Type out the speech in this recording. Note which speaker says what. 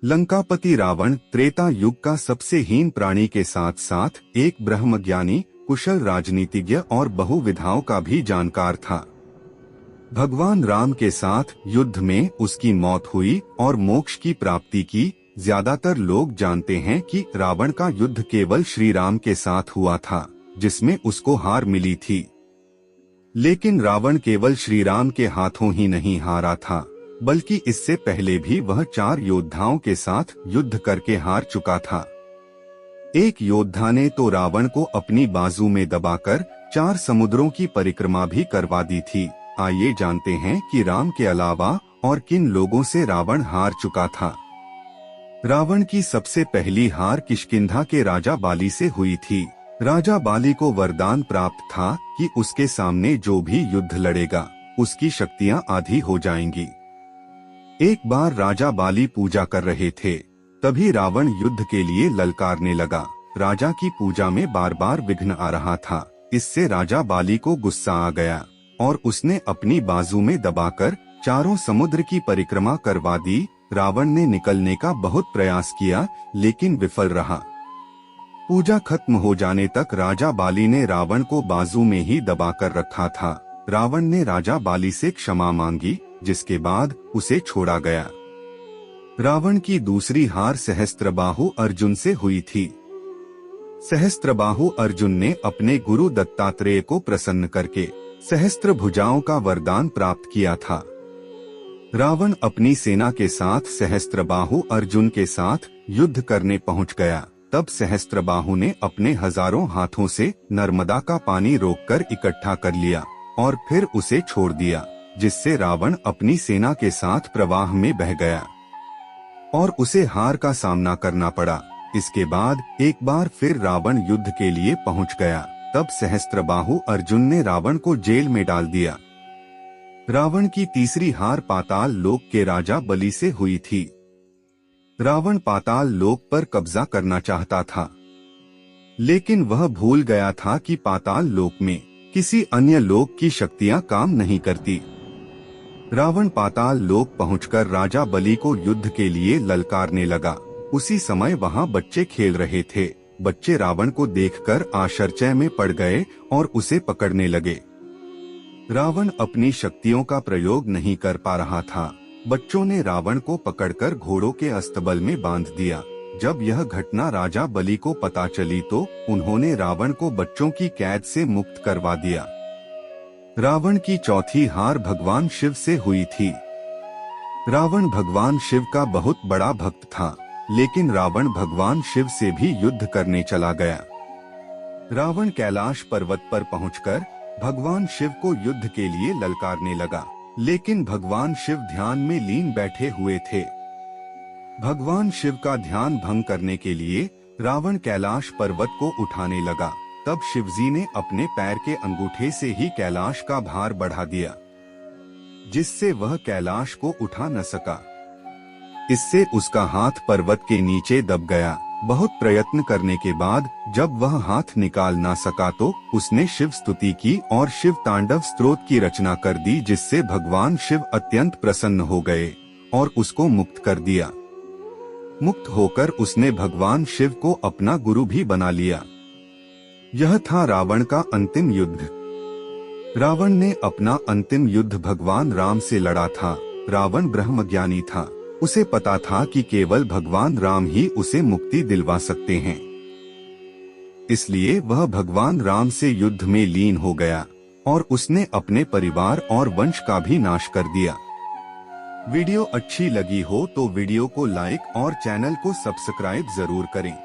Speaker 1: लंकापति रावण त्रेता युग का सबसे हीन प्राणी के साथ साथ एक ब्रह्मज्ञानी, कुशल राजनीतिज्ञ और बहुविधाओं का भी जानकार था। भगवान राम के साथ युद्ध में उसकी मौत हुई और मोक्ष की प्राप्ति की। ज्यादातर लोग जानते हैं कि रावण का युद्ध केवल श्री राम के साथ हुआ था, जिसमें उसको हार मिली थी। लेकिन रावण केवल श्री राम के हाथों ही नहीं हारा था, बल्कि इससे पहले भी वह 4 योद्धाओं के साथ युद्ध करके हार चुका था। एक योद्धा ने तो रावण को अपनी बाजू में दबाकर 4 समुद्रों की परिक्रमा भी करवा दी थी। आइए जानते हैं कि राम के अलावा और किन लोगों से रावण हार चुका था। रावण की सबसे पहली हार किष्किंधा के राजा बाली से हुई थी। राजा बाली को वरदान प्राप्त था कि उसके सामने जो भी युद्ध लड़ेगा उसकी शक्तियां आधी हो जाएंगी। एक बार राजा बाली पूजा कर रहे थे, तभी रावण युद्ध के लिए ललकारने लगा। राजा की पूजा में बार बार विघ्न आ रहा था। इससे राजा बाली को गुस्सा आ गया और उसने अपनी बाजू में दबाकर 4 समुद्र की परिक्रमा करवा दी। रावण ने निकलने का बहुत प्रयास किया, लेकिन विफल रहा। पूजा खत्म हो जाने तक राजा बाली ने रावण को बाजू में ही दबाकर रखा था। रावण ने राजा बाली से क्षमा मांगी, जिसके बाद उसे छोड़ा गया। रावण की दूसरी हार सहस्त्रबाहु अर्जुन से हुई थी। सहस्त्रबाहु अर्जुन ने अपने गुरु दत्तात्रेय को प्रसन्न करके सहस्त्र भुजाओं का वरदान प्राप्त किया था। रावण अपनी सेना के साथ सहस्त्रबाहु अर्जुन के साथ युद्ध करने पहुंच गया। तब सहस्त्रबाहु ने अपने हजारों हाथों से नर्मदा का पानी रोककर इकट्ठा कर लिया और फिर उसे छोड़ दिया, जिससे रावण अपनी सेना के साथ प्रवाह में बह गया और उसे हार का सामना करना पड़ा। इसके बाद एक बार फिर रावण युद्ध के लिए पहुंच गया। तब सहस्त्रबाहु अर्जुन ने रावण को जेल में डाल दिया। रावण की तीसरी हार पाताल लोक के राजा बलि से हुई थी। रावण पाताल लोक पर कब्जा करना चाहता था, लेकिन वह भूल गया था कि पाताल लोक में किसी अन्य लोक की शक्तियां काम नहीं करती। रावण पाताल लोक पहुंचकर राजा बलि को युद्ध के लिए ललकारने लगा। उसी समय वहां बच्चे खेल रहे थे। बच्चे रावण को देखकर आश्चर्य में पड़ गए और उसे पकड़ने लगे। रावण अपनी शक्तियों का प्रयोग नहीं कर पा रहा था। बच्चों ने रावण को पकड़कर घोड़ों के अस्तबल में बांध दिया। जब यह घटना राजा बलि को पता चली तो उन्होंने रावण को बच्चों की कैद से मुक्त करवा दिया। रावण की चौथी हार भगवान शिव से हुई थी। रावण भगवान शिव का बहुत बड़ा भक्त था, लेकिन रावण भगवान शिव से भी युद्ध करने चला गया। रावण कैलाश पर्वत पर पहुंचकर भगवान शिव को युद्ध के लिए ललकारने लगा, लेकिन भगवान शिव ध्यान में लीन बैठे हुए थे। भगवान शिव का ध्यान भंग करने के लिए रावण कैलाश पर्वत को उठाने लगा। तब शिवजी ने अपने पैर के अंगूठे से ही कैलाश का भार बढ़ा दिया, जिससे वह कैलाश को उठा न सका। इससे उसका हाथ पर्वत के नीचे दब गया। बहुत प्रयत्न करने के बाद जब वह हाथ निकाल ना सका तो उसने शिव स्तुति की और शिव तांडव स्तोत्र की रचना कर दी, जिससे भगवान शिव अत्यंत प्रसन्न हो गए और उसको मुक्त कर दिया। मुक्त होकर उसने भगवान शिव को अपना गुरु भी बना लिया। यह था रावण का अंतिम युद्ध। रावण ने अपना अंतिम युद्ध भगवान राम से लड़ा था। रावण ब्रह्मज्ञानी था। उसे पता था कि केवल भगवान राम ही उसे मुक्ति दिलवा सकते हैं। इसलिए वह भगवान राम से युद्ध में लीन हो गया और उसने अपने परिवार और वंश का भी नाश कर दिया। वीडियो अच्छी लगी हो तो वीडियो को लाइक और चैनल को सब्सक्राइब जरूर करें।